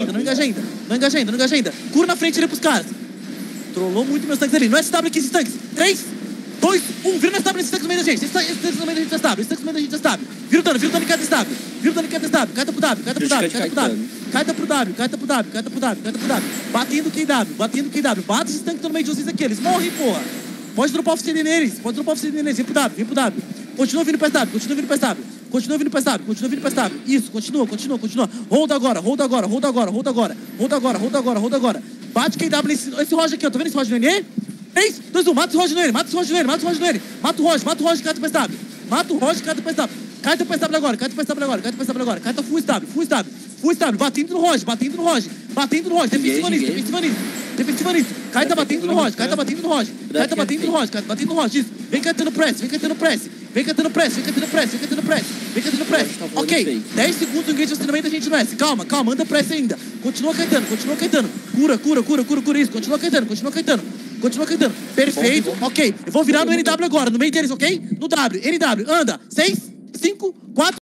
ainda, não engaja ainda. Não engaja ainda, não engaja ainda. Cura na frente ali pros caras. Trollou muito meus tanques ali. No SW aqui, esses tanques. 3, 2, 1. Vira no SW nesses tanques no meio da gente. Esses tanques no meio da gente SW. Esses tanques no meio da gente SW. Vira o dano em cada SW. Vira o dano em cada SW. Carta pro W, carta pro W, carta pro W. Carta pro W, carta pro W, carta pro W, carta pro W. Batendo QW, batendo QW. Bate esses tanques que estão no meio de vocês aqui. Eles morrem, porra. Pode dropar oficina neles. Pode dropar oficina neles. Vem pro W, vem pro W. Continua vindo pra SW, continua vindo pra SW. Continua vindo pra SW, continua vindo pra SW. Isso, continua. Hold agora. Bate QW esse Roger aqui, ó. Tá vendo esse Roger no NE? 3, 2, 1. Mata esse Roger no NE, mata o Roger, Mata o Roger, carta pra SW. Mata o Roger, carta pra SW. Carta pra SW agora. Carta full SW. Batendo no Roger. Defensiva nisso. Carta batendo no Roger. Isso. Vem cantando press. Ok, 10 segundos o engage no meio da gente no S. Calma, anda press ainda. Continua cantando. Cura isso. Continua cantando. Perfeito, ok. Eu vou virar no NW agora, no meio deles, ok? No W, NW, anda. 6, 5, 4.